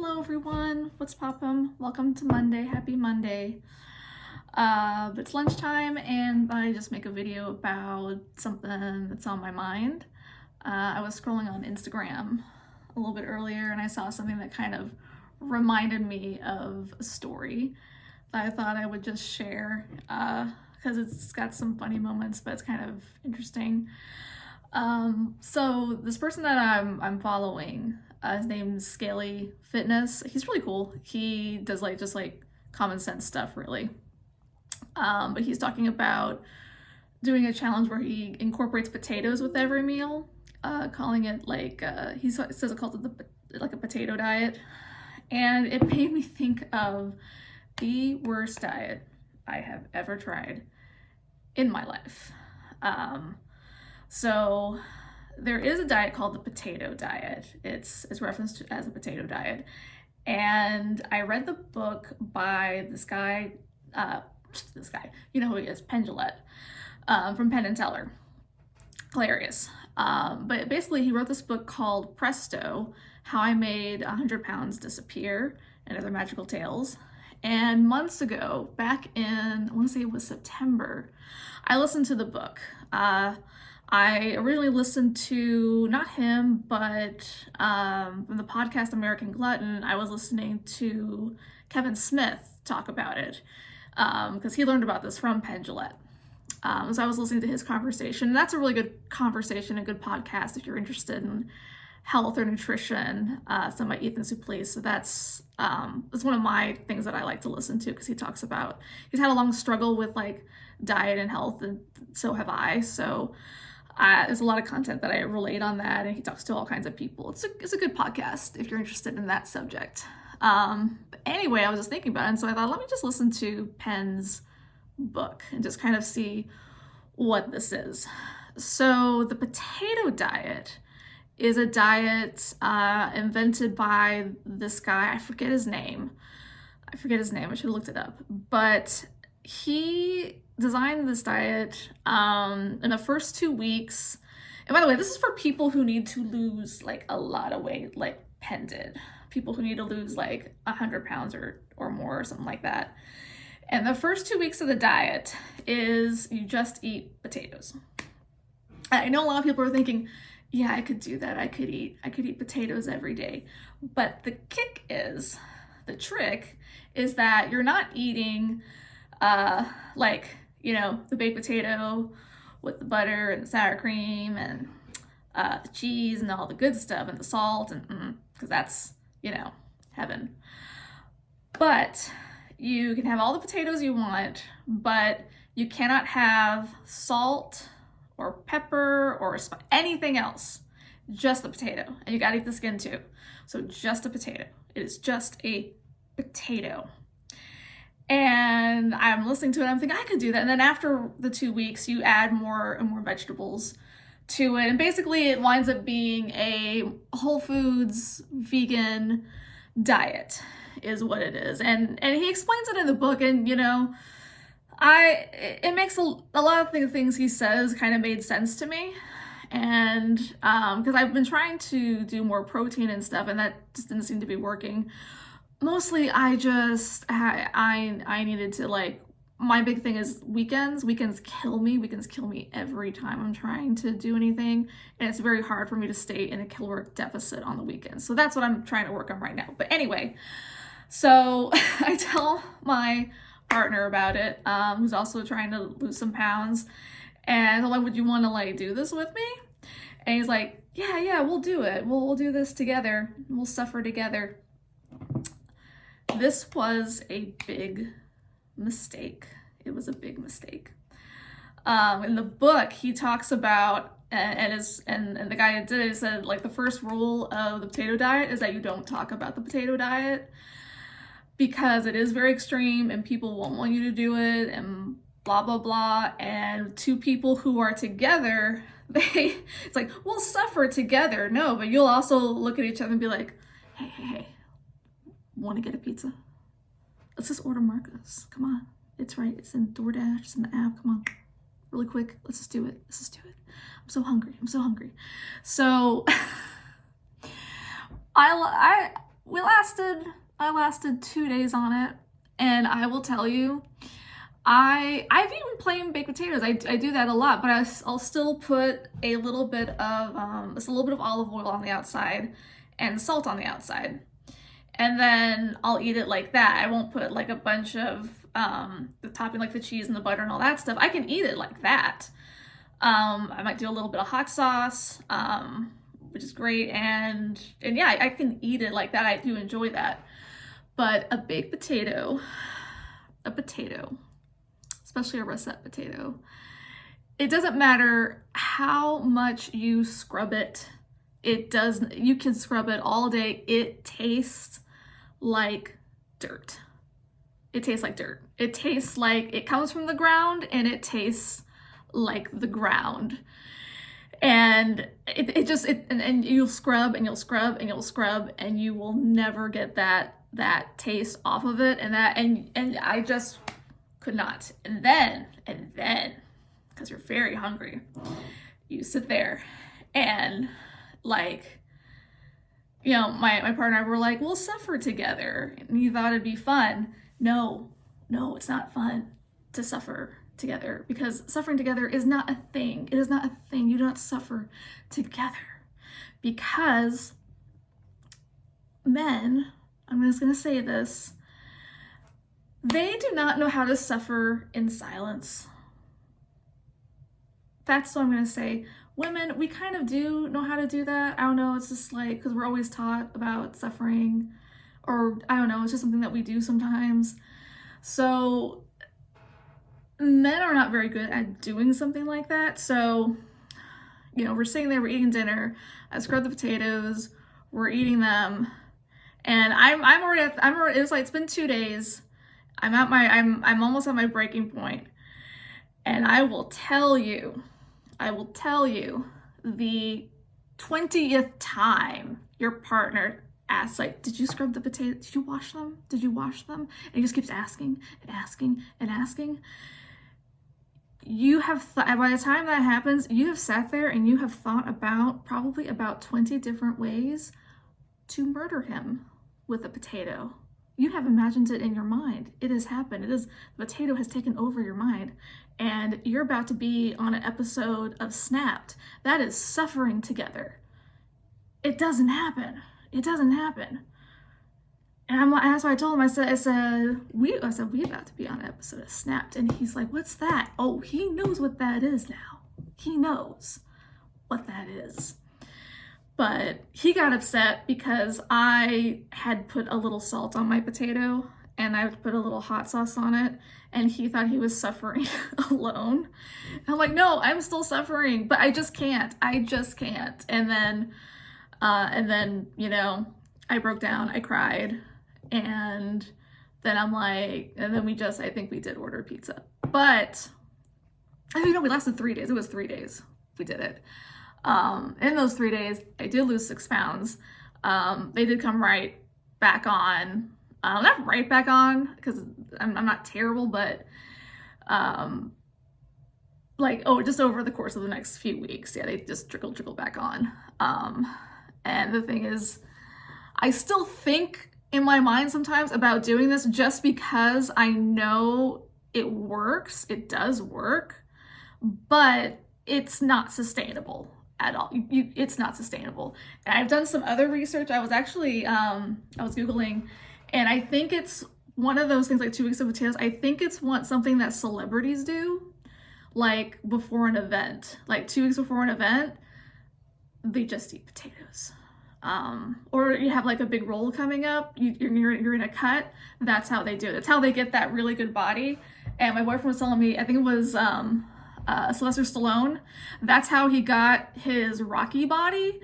Hello everyone, what's poppin'? Welcome to Monday, happy Monday. It's lunchtime and I just make a video about something that's on my mind. I was scrolling on Instagram a little bit earlier and I saw something that kind of reminded me of a story that I thought I would just share because it's got some funny moments, but it's kind of interesting. So this person that I'm following, his name's Scaly Fitness. He's really cool. He does just common sense stuff, really. But he's talking about doing a challenge where he incorporates potatoes with every meal, calling it he says it calls it a potato diet, and it made me think of the worst diet I have ever tried in my life. So there is a diet called the potato diet. It's referenced as a potato diet. And I read the book by this guy, you know who he is, Penn Jillette, from Penn and Teller. Hilarious. But basically he wrote this book called Presto, How I Made 100 Pounds Disappear and Other Magical Tales. And months ago, back in, I want to say it was September, I listened to the book. I originally listened to, not him, but from the podcast American Glutton, I was listening to Kevin Smith talk about it because he learned about this from Penn Jillette. So I was listening to his conversation. And that's a really good conversation, a good podcast if you're interested in health or nutrition. It's done by Ethan Suplee. So that's one of my things that I like to listen to because he talks about, he's had a long struggle with diet and health, and so have I. So there's a lot of content that I relate on that, and he talks to all kinds of people. It's a good podcast if you're interested in that subject. But anyway, I was just thinking about it, and so I thought, let me just listen to Penn's book and just kind of see what this is. So the potato diet is a diet invented by this guy. I forget his name. I should have looked it up. But he designed this diet in the first 2 weeks. And by the way, this is for people who need to lose a lot of weight, like Penn did. People who need to lose 100 pounds or more or something like that. And the first 2 weeks of the diet is you just eat potatoes. I know a lot of people are thinking, yeah, I could do that. I could eat potatoes every day. But the trick is that you're not eating the baked potato with the butter and the sour cream and the cheese and all the good stuff and the salt and because that's, heaven. But you can have all the potatoes you want, but you cannot have salt or pepper or anything else. Just the potato. And you gotta eat the skin too. So just a potato. It is just a potato. And I'm listening to it, I'm thinking I could do that. And then after the 2 weeks, you add more and more vegetables to it. And basically it winds up being a whole foods vegan diet is what it is. And he explains it in the book, and it makes a lot of the things he says kind of made sense to me. And because I've been trying to do more protein and stuff, and that just didn't seem to be working. Mostly I needed to my big thing is weekends kill me every time I'm trying to do anything, and it's very hard for me to stay in a caloric deficit on the weekends. So that's what I'm trying to work on right now. But anyway, so I tell my partner about it, who's also trying to lose some pounds, and I'm like, would you want to do this with me? And he's like, yeah, we'll do it. We'll do this together. We'll suffer together. This was a big mistake. It was a big mistake. In the book, he talks about, and the guy that did it said, the first rule of the potato diet is that you don't talk about the potato diet because it is very extreme and people won't want you to do it and blah, blah, blah. And two people who are together, it's we'll suffer together. No, but you'll also look at each other and be like, hey. Want to get a pizza? Let's just order Marcos. Come on. It's right. It's in DoorDash. It's in the app. Come on. Really quick. Let's just do it. I'm so hungry. So I lasted 2 days on it, and I will tell you, I've eaten plain baked potatoes. I do that a lot, but I'll still put a little bit of just a little bit of olive oil on the outside and salt on the outside, and then I'll eat it like that. I won't put like a bunch of the topping, like the cheese and the butter and all that stuff. I can eat it like that. I might do a little bit of hot sauce, which is great, and yeah, I can eat it like that. I do enjoy that. But a baked potato, especially a russet potato, it doesn't matter how much you scrub it. You can scrub it all day. It tastes like dirt. It tastes like dirt. It tastes like it comes from the ground, and it tastes like the ground. And and you'll scrub and you'll scrub and you'll scrub, and you will never get that taste off of it. And I just could not. And then, because you're very hungry, you sit there and like, you know, my partner and I were like, we'll suffer together. And you thought it'd be fun. No, it's not fun to suffer together, because suffering together is not a thing. It is not a thing. You do not suffer together, because men, I'm just going to say this, they do not know how to suffer in silence. That's what I'm going to say. Women, we kind of do know how to do that. I don't know, it's just like, because we're always taught about suffering, or I don't know, it's just something that we do sometimes. So men are not very good at doing something like that. So, you know, we're sitting there, we're eating dinner, I scrubbed the potatoes, we're eating them, and I'm already, it's like, it's been 2 days. I'm almost at my breaking point. And I will tell you, the 20th time your partner asks, like, did you scrub the potatoes? Did you wash them? Did you wash them? And he just keeps asking and asking and asking. You have, by the time that happens, you have sat there and you have thought about probably about 20 different ways to murder him with a potato. You have imagined it in your mind. It has happened. The potato has taken over your mind, and you're about to be on an episode of Snapped. That is suffering together. It doesn't happen. It doesn't happen. And that's why I told him, I said, we about to be on an episode of Snapped. And he's like, what's that? Oh, he knows what that is now. He knows what that is. But he got upset because I had put a little salt on my potato and I put a little hot sauce on it, and he thought he was suffering alone. And I'm like, no, I'm still suffering, but I just can't. And then, you know, I broke down, I cried, and then I'm like, and then I think we did order pizza. But, you know, we lasted 3 days. It was 3 days we did it. In those 3 days, I did lose 6 pounds. They did come right back on. Not right back on, because I'm not terrible, but just over the course of the next few weeks, yeah, they just trickle back on. And the thing is, I still think in my mind sometimes about doing this just because I know it works. It does work, but it's not sustainable at all. It's not sustainable. And I've done some other research. I was actually, I was Googling, and I think it's one of those things like 2 weeks of potatoes. I think it's something that celebrities do, like before an event, like 2 weeks before an event, they just eat potatoes. Or you have like a big roll coming up, you're in a cut. That's how they do it. That's how they get that really good body. And my boyfriend was telling me, I think it was Sylvester Stallone, that's how he got his Rocky body,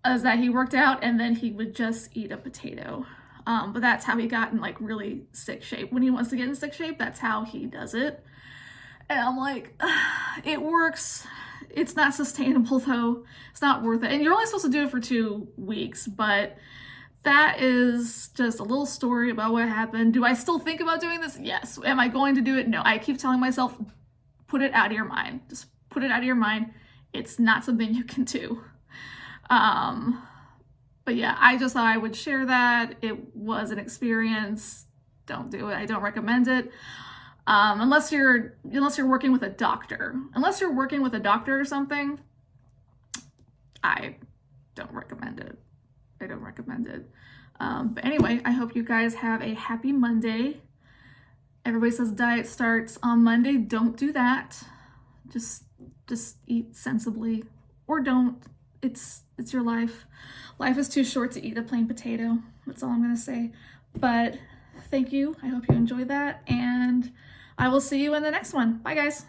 is that he worked out and then he would just eat a potato. But that's how he got in like really sick shape. When he wants to get in sick shape, that's how he does it. And I'm like, it works. It's not sustainable though. It's not worth it. And you're only supposed to do it for 2 weeks, but that is just a little story about what happened. Do I still think about doing this? Yes. Am I going to do it? No. I keep telling myself, put it out of your mind. Just put it out of your mind. It's not something you can do. But yeah, I just thought I would share that. It was an experience. Don't do it. I don't recommend it. Unless you're working with a doctor. Unless you're working with a doctor or something, I don't recommend it. I don't recommend it. But anyway, I hope you guys have a happy Monday. Everybody says diet starts on Monday. Don't do that. Just eat sensibly, or don't. It's your life. Life is too short to eat a plain potato. That's all I'm gonna say. But thank you. I hope you enjoyed that, and I will see you in the next one. Bye, guys.